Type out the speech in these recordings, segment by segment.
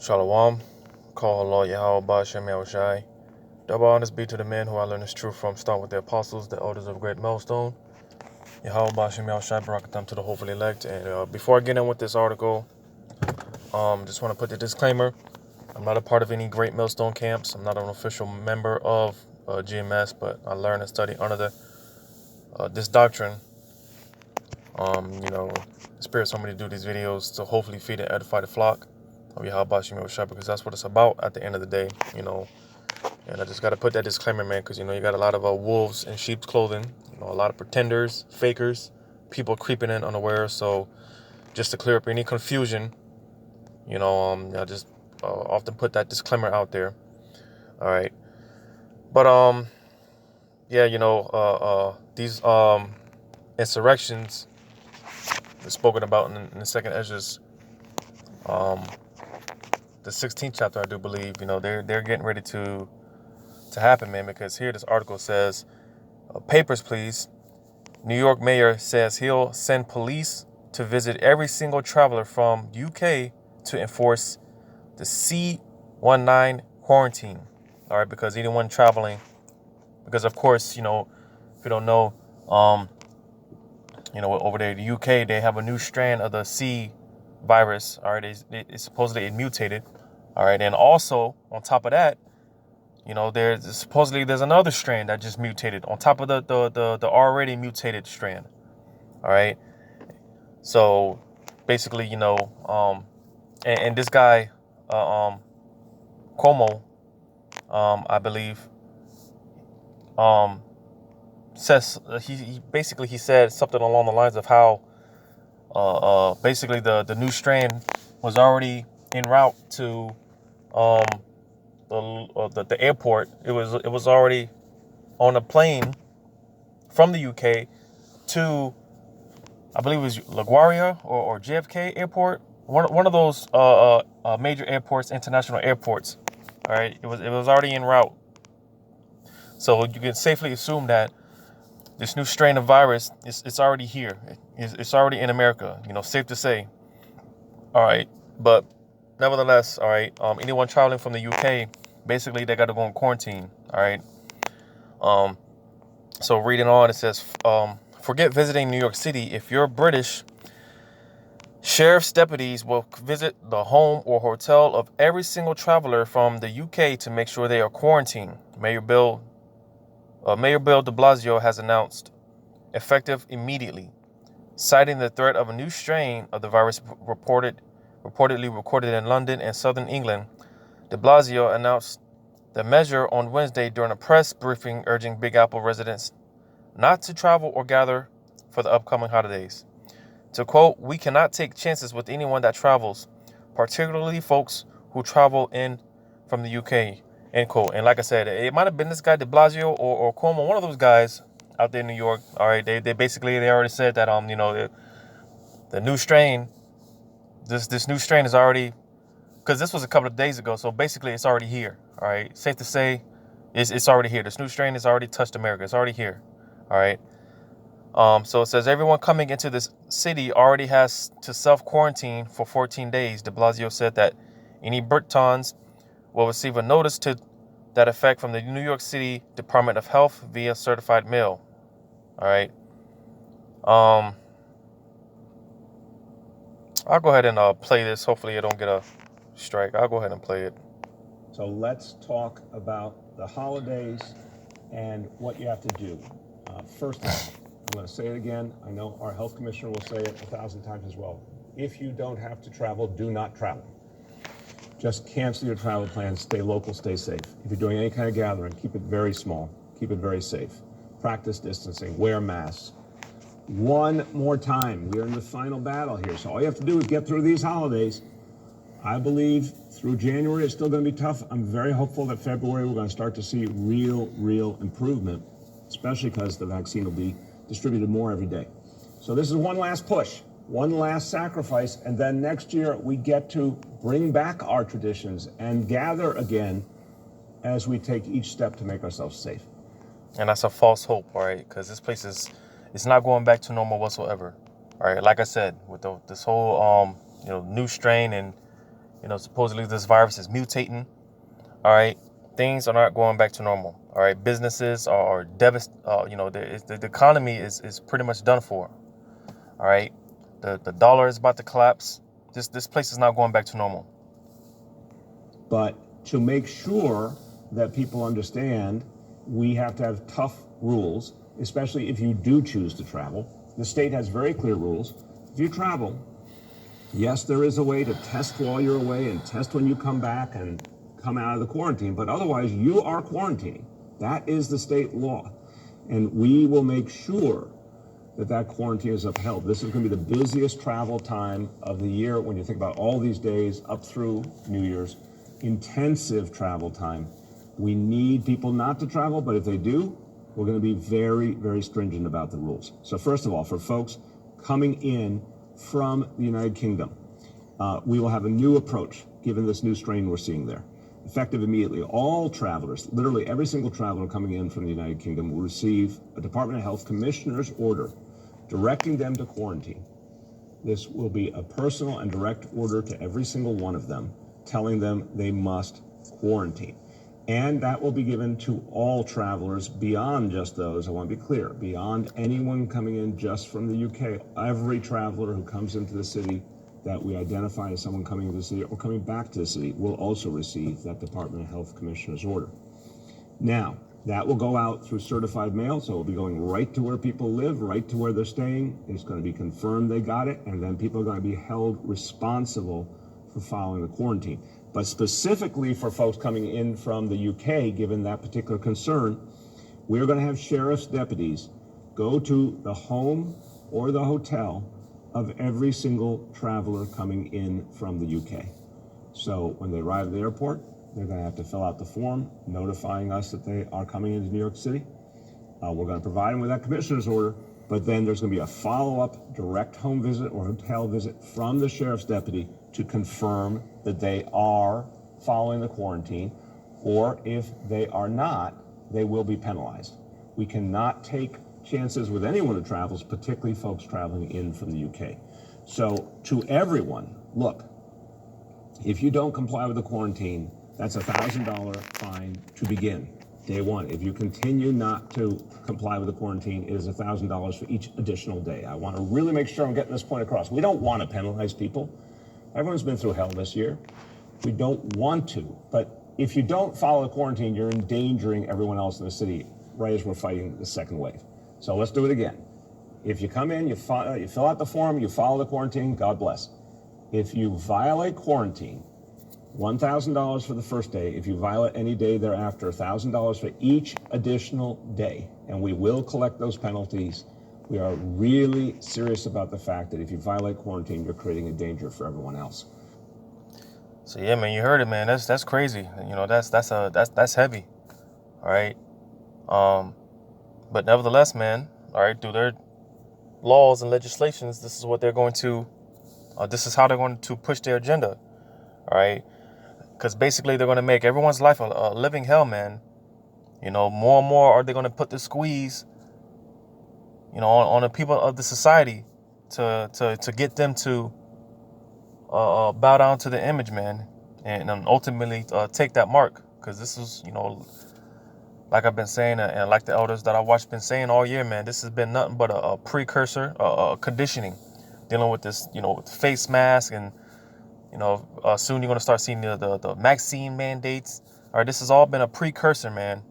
Shalom. Call Allah Yahweh Bashem Yahushai. Double honors be to the men who I learned this truth from, starting with the apostles, the elders of Great Millstone. Yahweh Bashem Yahushai Barakatam to the hopefully elect. And before I get in with this article, just want to put the disclaimer. I'm not a part of any Great Millstone camps. I'm not an official member of GMS, but I learned and studied under this doctrine. The Spirit told me to do these videos to hopefully feed and edify the flock of Yahweh Bashem Yahushai, because that's what it's about at the end of the day, And I just got to put that disclaimer, man, because, you got a lot of wolves in sheep's clothing, a lot of pretenders, fakers, people creeping in unaware. So just to clear up any confusion, I just often put that disclaimer out there. All right. But, these insurrections are spoken about in the second Esdras, the 16th chapter, I do believe, they're getting ready to happen, man, because here this article says, papers, please. New York mayor says he'll send police to visit every single traveler from UK to enforce the C-19 quarantine. All right, because anyone traveling, because of course, if you don't know, over there in the UK, they have a new strand of the C virus. All right, it's supposedly it mutated. All right, and also on top of that, there's another strand that just mutated on top of the already mutated strand. All right. So basically, and this guy, Cuomo, I believe, says he said something along the lines of how basically the new strand was already en route to the airport. It was already on a plane from the UK to, I believe it was LaGuardia or JFK airport, one of those major airports, international airports. All right, it was already en route. So you can safely assume that this new strain of virus it's already here. It's already in America. Safe to say. All right, but nevertheless, all right. Anyone traveling from the UK, basically they got to go in quarantine. All right. So reading on, it says, forget visiting New York City. If you're British, sheriff's deputies will visit the home or hotel of every single traveler from the UK to make sure they are quarantined. Mayor Bill de Blasio has announced, effective immediately, citing the threat of a new strain of the virus reportedly recorded in London and southern England. De Blasio announced the measure on Wednesday during a press briefing, urging Big Apple residents not to travel or gather for the upcoming holidays. To quote, "We cannot take chances with anyone that travels, particularly folks who travel in from the UK," end quote. And like I said, it might have been this guy De Blasio or Cuomo, one of those guys out there in New York. All right, they already said that the new strain, this new strain is already, because this was a couple of days ago, so basically it's already here. All right, safe to say, it's already here. This new strain has already touched America. It's already here. All right. So it says everyone coming into this city already has to self-quarantine for 14 days. De Blasio said that any Britons will receive a notice to that effect from the New York City Department of Health via certified mail. All right. I'll go ahead and play this. Hopefully I don't get a strike. I'll go ahead and play it. So let's talk about the holidays and what you have to do. First of all, I'm going to say it again. I know our health commissioner will say it 1,000 times as well. If you don't have to travel, do not travel. Just cancel your travel plans. Stay local, stay safe. If you're doing any kind of gathering, keep it very small. Keep it very safe. Practice distancing. Wear masks. One more time. We're in the final battle here. So all you have to do is get through these holidays. I believe through January it's still going to be tough. I'm very hopeful that February we're going to start to see real improvement, especially because the vaccine will be distributed more every day. So this is one last push, one last sacrifice, and then next year we get to bring back our traditions and gather again as we take each step to make ourselves safe. And that's a false hope, all right? Because this place it's not going back to normal whatsoever. All right, like I said, with this whole new strain, and Supposedly this virus is mutating. All right, things are not going back to normal. All right, businesses are devastated. The economy is pretty much done for. All right, the dollar is about to collapse. This place is not going back to normal. But to make sure that people understand, we have to have tough rules, especially if you do choose to travel. The state has very clear rules. If you travel, yes, there is a way to test while you're away and test when you come back and come out of the quarantine, but otherwise you are quarantining. That is the state law. And we will make sure that quarantine is upheld. This is going to be the busiest travel time of the year when you think about all these days up through New Year's. Intensive travel time. We need people not to travel, but if they do, we're going to be very, very stringent about the rules. So first of all, for folks coming in from the United Kingdom, we will have a new approach given this new strain we're seeing there. Effective immediately, all travelers, literally every single traveler coming in from the United Kingdom will receive a Department of Health commissioner's order directing them to quarantine. This will be a personal and direct order to every single one of them, telling them they must quarantine. And that will be given to all travelers beyond just those, I want to be clear, beyond anyone coming in just from the UK. Every traveler who comes into the city that we identify as someone coming into the city or coming back to the city will also receive that Department of Health commissioner's order. Now, that will go out through certified mail, so it will be going right to where people live, right to where they're staying. It's going to be confirmed they got it, and then people are going to be held responsible for following the quarantine. But specifically for folks coming in from the UK, given that particular concern, we're going to have sheriff's deputies go to the home or the hotel of every single traveler coming in from the UK. So when they arrive at the airport, they're going to have to fill out the form notifying us that they are coming into New York City. We're going to provide them with that commissioner's order, but then there's going to be a follow-up direct home visit or hotel visit from the sheriff's deputy to confirm that they are following the quarantine, or if they are not, they will be penalized. We cannot take chances with anyone who travels, particularly folks traveling in from the UK. So to everyone, look, if you don't comply with the quarantine, that's a $1,000 fine to begin, day one. If you continue not to comply with the quarantine, it is $1,000 for each additional day. I want to really make sure I'm getting this point across. We don't want to penalize people. Everyone's been through hell this year. We don't want to, but if you don't follow the quarantine, you're endangering everyone else in the city right as we're fighting the second wave. So let's do it again. If you come in, you fill out the form, you follow the quarantine, God bless. If you violate quarantine, $1,000 for the first day. If you violate any day thereafter, $1,000 for each additional day. And we will collect those penalties. We are really serious about the fact that if you violate quarantine, you're creating a danger for everyone else. So yeah, man, you heard it, man. That's crazy. That's heavy. All right. But nevertheless, man, all right, through their laws and legislations, this is what they're going to, this is how they're going to push their agenda. All right. Because basically they're going to make everyone's life a living hell, man. More and more are they going to put the squeeze, on the people of the society to get them to bow down to the image, man, and ultimately take that mark. Because this is, like I've been saying, and like the elders that I watched been saying all year, man, this has been nothing but a precursor, conditioning, dealing with this, with the face mask and, soon you're going to start seeing the vaccine mandates. All right, this has all been a precursor, man.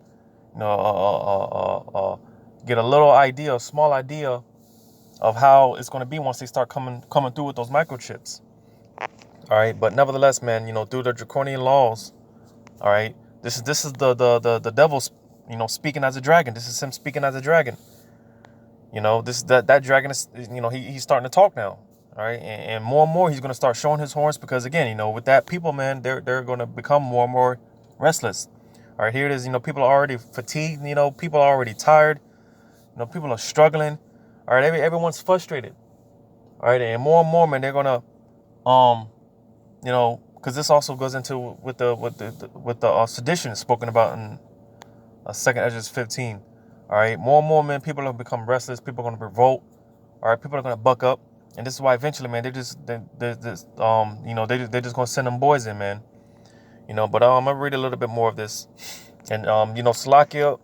Get a little idea, a small idea of how it's going to be once they start coming through with those microchips. All right, but nevertheless, man, through the draconian laws, all right, this is the devil, speaking as a dragon. This is him speaking as a dragon. That dragon is, he's starting to talk now. All right, and more he's going to start showing his horns because, again, with that, people, man, they're going to become more and more restless. All right, here it is. People are already fatigued. People are already tired. People are struggling. All right, everyone's frustrated. All right, and more, man, they're going to, because this also goes into with the sedition spoken about in 2 Esdras 15. All right, more and more, man, people are going to become restless. People are going to revolt. All right, people are going to buck up. And this is why eventually, man, they're just gonna send them boys in, man. But I'm gonna read a little bit more of this, and Slovakia,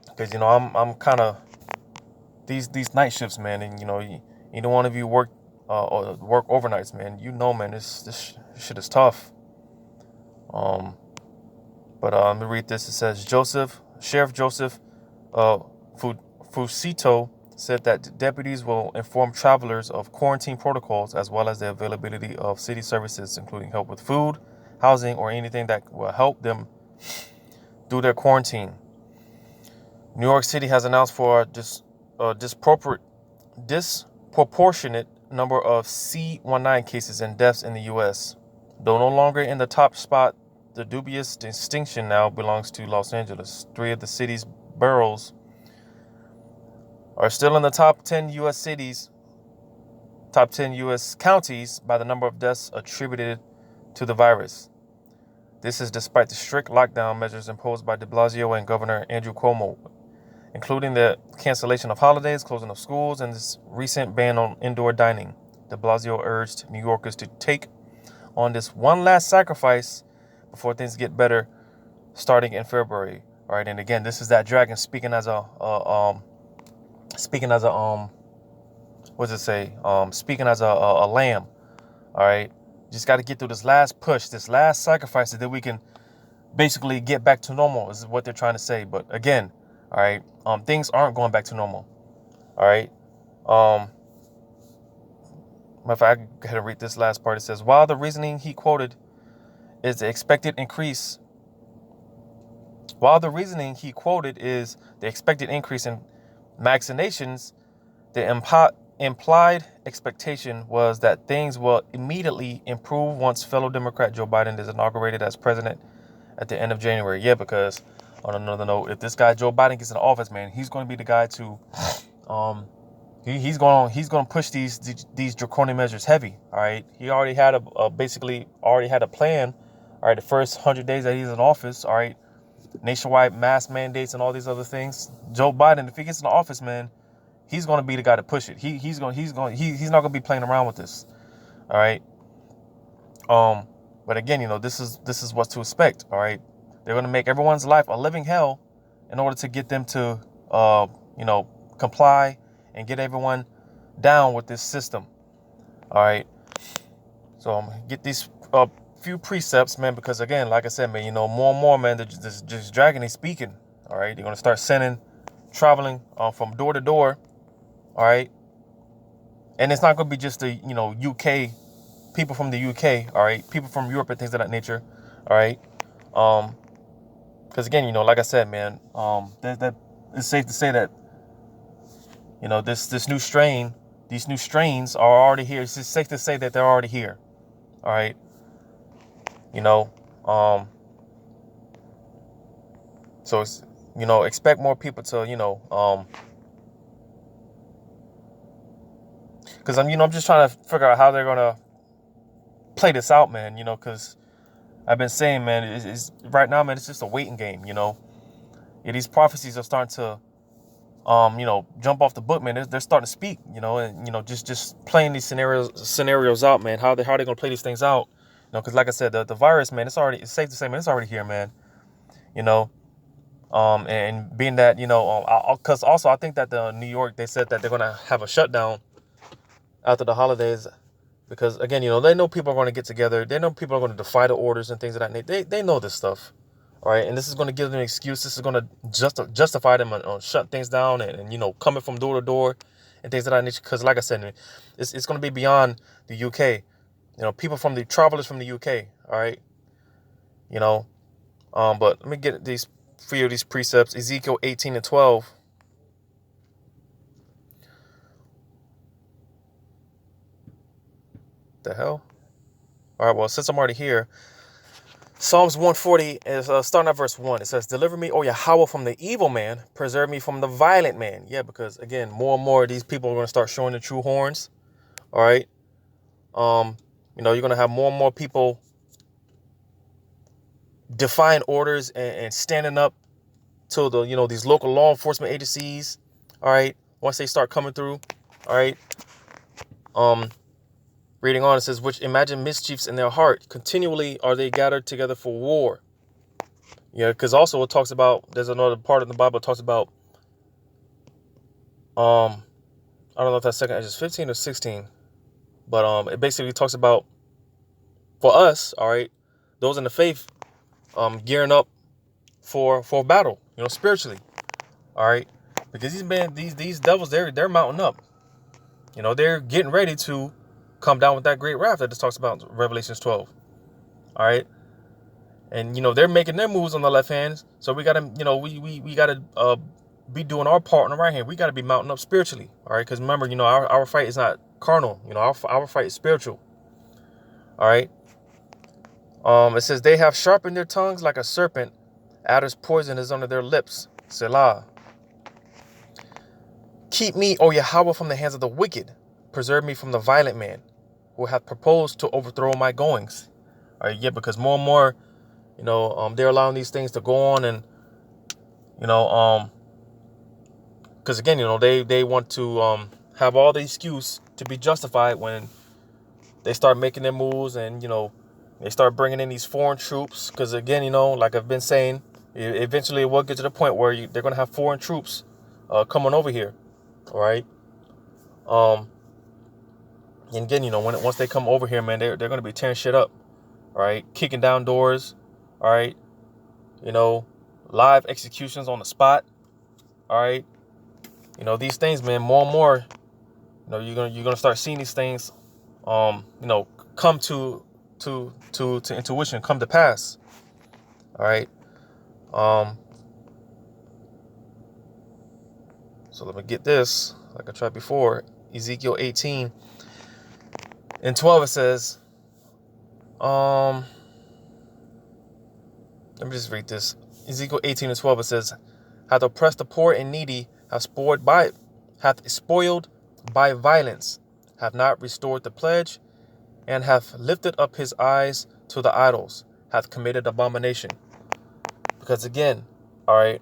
because I'm kind of these night shifts, man, and either one of you work or work overnights, man. Man, this shit is tough. But let me read this. It says Sheriff Joseph Fusito said that deputies will inform travelers of quarantine protocols as well as the availability of city services, including help with food, housing, or anything that will help them do their quarantine. New York City has announced for a disproportionate number of C19 cases and deaths in the U.S. Though no longer in the top spot, the dubious distinction now belongs to Los Angeles. 3 of the city's boroughs are still in the top 10 U.S. counties by the number of deaths attributed to the virus. This is despite the strict lockdown measures imposed by de Blasio and Governor Andrew Cuomo, including the cancellation of holidays, closing of schools, and this recent ban on indoor dining. De Blasio urged New Yorkers to take on this one last sacrifice before things get better starting in February. All right, and again, this is that dragon speaking as a lamb. All right, just got to get through this last push, this last sacrifice, so that we can basically get back to normal, is what they're trying to say. But again, all right, things aren't going back to normal. All right. If I go ahead and read this last part, it says, while the reasoning he quoted is the expected increase in vaccinations, the implied expectation was that things will immediately improve once fellow Democrat Joe Biden is inaugurated as president at the end of January. Yeah, because on another note, if this guy Joe Biden gets in office, man, he's going to be the guy to he's going to push these draconian measures heavy. All right, he already had a plan. All right, the first 100 days that he's in office, all right, nationwide mask mandates and all these other things. Joe Biden, if he gets in office, man, he's going to be the guy to push it. He's not going to be playing around with this. All right. But again, this is what to expect. All right, they're going to make everyone's life a living hell in order to get them to comply and get everyone down with this system. All right. So I'm gonna get these few precepts, man, because again, like I said, man, more and more, man, just dragging and speaking. All right, they're gonna start traveling from door to door. All right, and it's not gonna be just the UK people from the UK. All right, people from Europe and things of that nature. All right, because again, like I said, man, that it's safe to say that this new strain, these new strains are already here. It's just safe to say that they're already here. All right. So it's, expect more people to, because I'm just trying to figure out how they're going to play this out, man, because I've been saying, man, it's right now, man, it's just a waiting game, Yeah, these prophecies are starting to, jump off the book, man. They're starting to speak, and, just playing these scenarios out, man, how they're going to play these things out. Because like I said, the virus, man, it's safe to say, man, it's already here, man. And being that, because also I think that New York, they said that they're going to have a shutdown after the holidays because, again, they know people are going to get together. They know people are going to defy the orders and things of that nature. They know this stuff, all right? And this is going to give them an excuse. This is going to justify them on shut things down and coming from door to door and things of that nature. Because like I said, it's going to be beyond the UK. People from the travelers from the UK, all right? But let me get these precepts. Ezekiel 18:12. The hell? All right, well, since I'm already here, Psalms 140 is starting at verse 1. It says, deliver me, O Yahweh, from the evil man. Preserve me from the violent man. Yeah, because, again, more and more of these people are going to start showing the true horns, all right? You're going to have more and more people defying orders and standing up to the, these local law enforcement agencies. All right. Once they start coming through. All right. Reading on, it says, which imagine mischiefs in their heart. Continually are they gathered together for war. Yeah, because also it talks about, there's another part in the Bible that talks about, I don't know if that's second Ezra 15 or 16, but it basically talks about, for us, all right, those in the faith, gearing up for battle, spiritually, all right, because these devils, they're mounting up, they're getting ready to come down with that great wrath that just talks about in Revelations 12, all right, and they're making their moves on the left hand, so we gotta, we gotta be doing our part on the right hand. We gotta be mounting up spiritually, all right, because remember, our fight is not carnal, our fight is spiritual, all right. It says they have sharpened their tongues like a serpent. Adder's poison is under their lips. Selah. Keep me, O Yahweh, from the hands of the wicked. Preserve me from the violent man who hath proposed to overthrow my goings. All right, yeah, because more and more, they're allowing these things to go on, and because again, they want to have all the excuse to be justified when they start making their moves, and they start bringing in these foreign troops. Because again, like I've been saying, eventually it will get to the point where they're going to have foreign troops coming over here. All right. And again, once they come over here, man, they're going to be tearing shit up. All right. Kicking down doors. All right. Live executions on the spot. All right. These things, man, more and more, you're going to start seeing these things, come to intuition, come to pass. All right. So let me get this, like I tried before. Ezekiel 18 and 12, it says, let me just read this. Ezekiel 18 and 12, it says, hath oppressed the poor and needy, hath spoiled by violence, hath not restored the pledge, and hath lifted up his eyes to the idols, hath committed abomination. Because again, all right,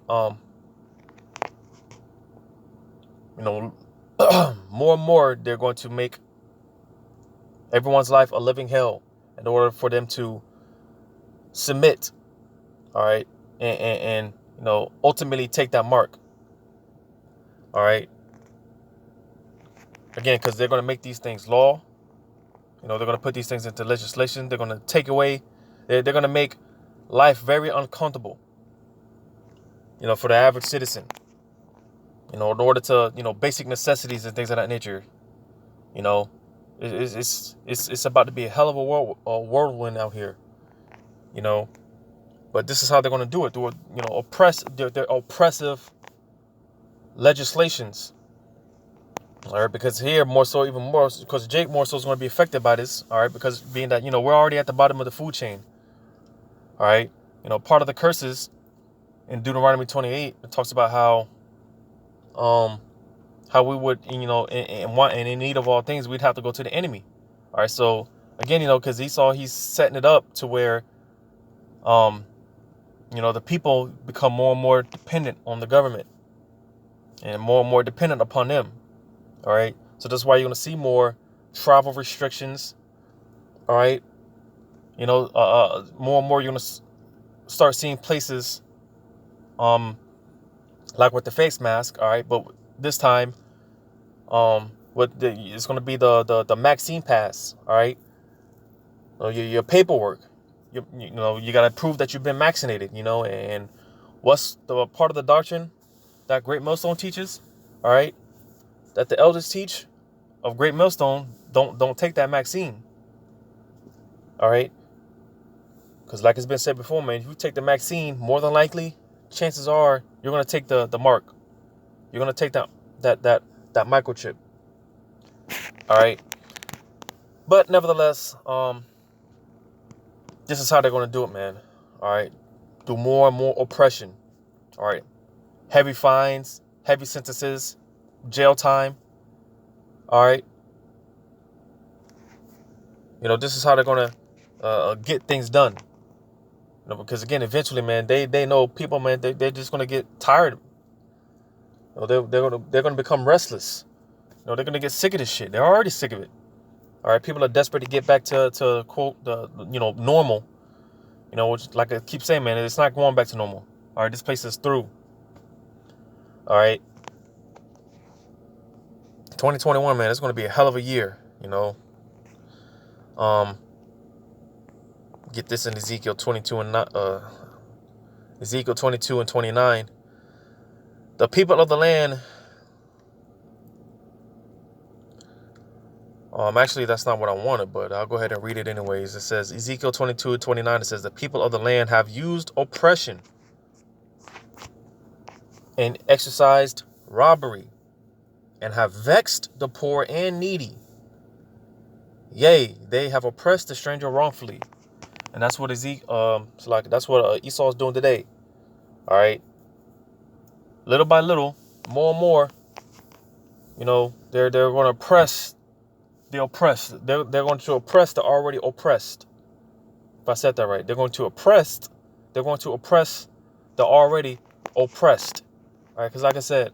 more and more they're going to make everyone's life a living hell in order for them to submit, all right, and ultimately take that mark, all right. Again, because they're going to make these things law. They're going to put these things into legislation. They're going to take away, they're going to make life very uncomfortable, for the average citizen, in order to, basic necessities and things of that nature. It's about to be a hell of a whirlwind out here, but this is how they're going to do it, through, their oppressive legislations. All right, because here even more, because Jake more so is going to be affected by this. All right, because being that, we're already at the bottom of the food chain. All right, part of the curses in Deuteronomy 28, it talks about how we would, and in need of all things, we'd have to go to the enemy. All right, so again, because Esau, he's setting it up to where, the people become more and more dependent on the government and more dependent upon them. All right, so that's why you're going to see more travel restrictions. All right, more and more you're going to start seeing places, like with the face mask. All right, but this time, it's going to be the vaccine pass. All right, your paperwork. You got to prove that you've been vaccinated. And what's the part of the doctrine that Great Millstone teaches? All right. That the elders teach of Great Millstone, don't take that vaccine. All right, because like it's been said before, man, if you take the vaccine, more than likely, chances are you're gonna take the mark. You're gonna take that microchip. All right, but nevertheless, this is how they're gonna do it, man. All right, do more and more oppression. All right, heavy fines, heavy sentences, jail time. All right. This is how they're going to get things done. Because again, eventually, man, they know people, man, they're just going to get tired. They're going to become restless. They're going to get sick of this shit. They're already sick of it. All right, people are desperate to get back to quote the normal. Which, like I keep saying, man, it's not going back to normal. All right, this place is through. All right, 2021, man, it's going to be a hell of a year. Get this in Ezekiel 22 and Ezekiel 22 and 29. The people of the land. Actually, that's not what I wanted, but I'll go ahead and read it anyways. It says, Ezekiel 22 and 29, it says, the people of the land have used oppression and exercised robbery and have vexed the poor and needy. Yea, they have oppressed the stranger wrongfully. And that's what that's what Esau is doing today. All right. Little by little, more and more, they're going to oppress the oppressed. They're going to oppress the already oppressed. If I said that right, they're going to oppress the already oppressed. All right, because like I said,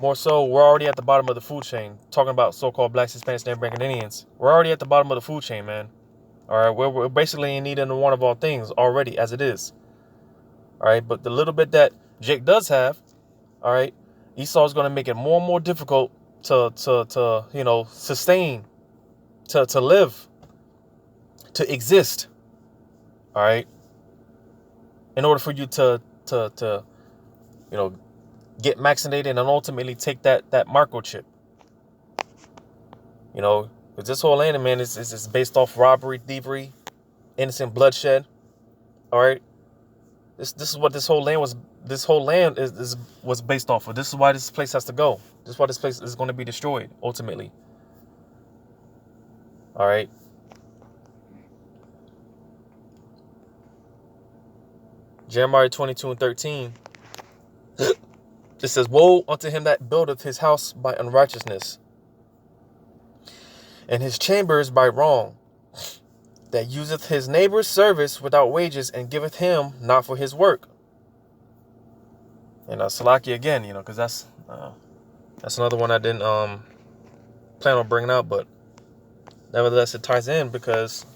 more so, we're already at the bottom of the food chain. Talking about so-called Blacks, Hispanics, Native American Indians. We're already at the bottom of the food chain, man. All right, we're basically in need of one of all things already as it is. All right, but the little bit that Jake does have, all right, Esau is going to make it more and more difficult to sustain, to live, to exist. All right, in order for you to get vaccinated and ultimately take that microchip. Because this whole land, man, is based off robbery, thievery, innocent bloodshed. All right, this is what this whole land was. This whole land was based off of. This is why this place has to go. This is why this place is going to be destroyed ultimately. All right. Jeremiah 22 and 13. It says, woe unto him that buildeth his house by unrighteousness, and his chambers by wrong, that useth his neighbor's service without wages, and giveth him not for his work. And Salaki again, because that's another one I didn't plan on bringing out, but nevertheless it ties in because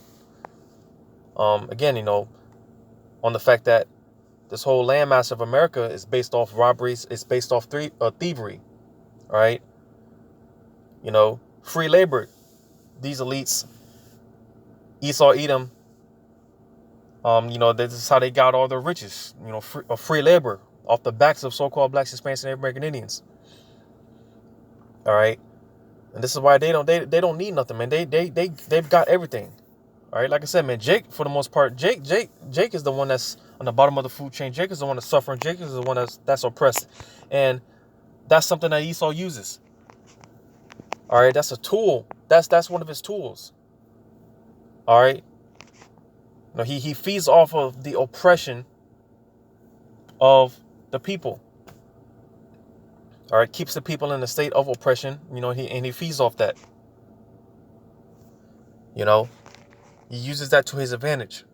again, on the fact that this whole landmass of America is based off robberies, it's based off thievery, right? Free labor. These elites, Esau, Edom, this is how they got all their riches, free labor off the backs of so-called Blacks, Hispanics, and Native American Indians. All right, and this is why they don't need nothing, man. They've got everything. All right, like I said, man, Jake, for the most part, Jake is the one that's on the bottom of the food chain. Jake is the one that's suffering. Jake is the one that's oppressed, and that's something that Esau uses. All right, that's a tool. That's one of his tools. All right, he feeds off of the oppression of the people. All right, keeps the people in a state of oppression. He feeds off that. He uses that to his advantage.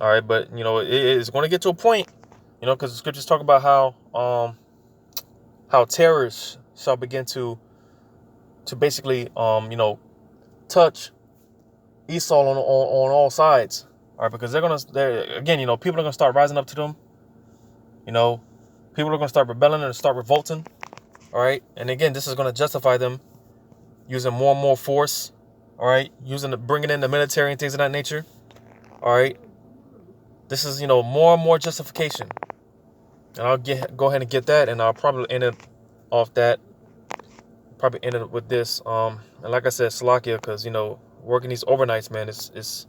All right, but it's going to get to a point, because the scriptures talk about how terrorists shall begin to basically touch Esau on all sides. All right, because people are gonna start rising up to them. People are gonna start rebelling and start revolting. All right, and again, this is gonna justify them using more and more force. All right, bringing in the military and things of that nature. All right, this is more and more justification, and I'll go ahead and get that, and I'll probably end it off that. Probably end it with this. And like I said, Salakia, because working these overnights, man, it's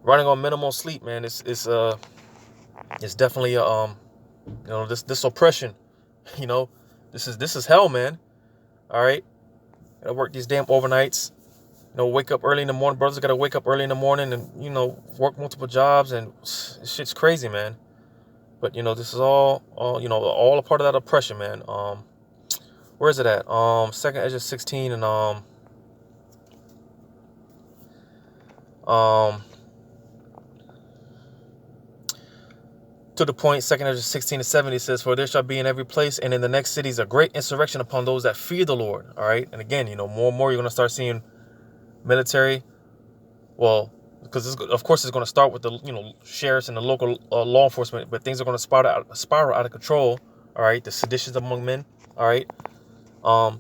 running on minimal sleep, man. It's definitely this oppression. This is hell, man. All right, I work these damn overnights. Wake up early in the morning. Brothers gotta wake up early in the morning and work multiple jobs, and shit's crazy, man. But this is all a part of that oppression, man. Where is it at? 2nd Ezra 16 and to the point, 2nd Ezra 16 and 70 says, for there shall be in every place and in the next cities a great insurrection upon those that fear the Lord. All right, and again, more and more you're gonna start seeing military. Well, because of course it's going to start with the sheriffs and the local law enforcement, but things are going to spiral out of control. All right, the seditions among men. All right, and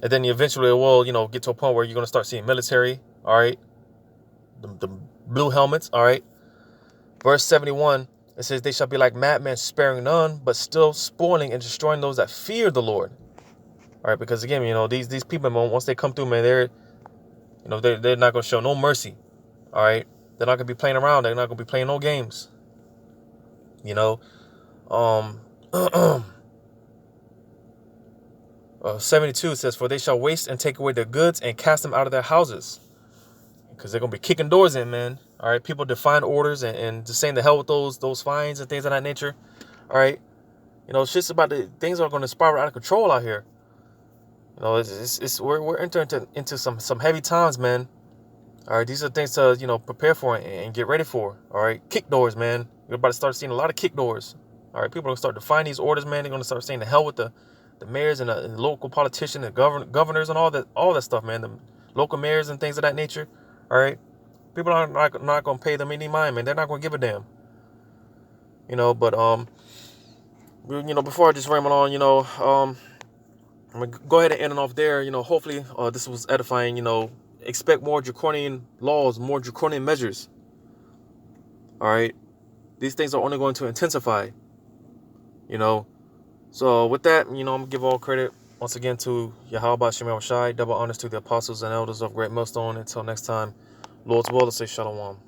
then eventually it will get to a point where you're going to start seeing military. All right, the blue helmets. All right, verse 71. It says they shall be like madmen, sparing none, but still spoiling and destroying those that fear the Lord. All right, because again, these people, man, once they come through, man, they're not going to show no mercy. All right, they're not going to be playing around. They're not going to be playing no games. 72 says, for they shall waste and take away their goods and cast them out of their houses, because they're going to be kicking doors in, man. All right, people define orders and just saying the hell with those fines and things of that nature. All right, shit's about things are going to spiral out of control out here. We're entering into some heavy times, man. All right, these are things to prepare for and get ready for. All right, kick doors, man. We're about to start seeing a lot of kick doors. All right, people are going to start defining these orders, man. They're going to start saying the hell with the mayors and the local politicians and governors and all that stuff, man. The local mayors and things of that nature. All right, people are not going to pay them any mind, man. They're not going to give a damn. But before I just ramble on, I'm going to go ahead and end it off there. Hopefully this was edifying. Expect more draconian laws, more draconian measures. All right. These things are only going to intensify. So with that, I'm going to give all credit once again to Yahweh Shem Shai. Double honors to the apostles and elders of Great Millstone. Until next time, Lord's will, let's say Shalom.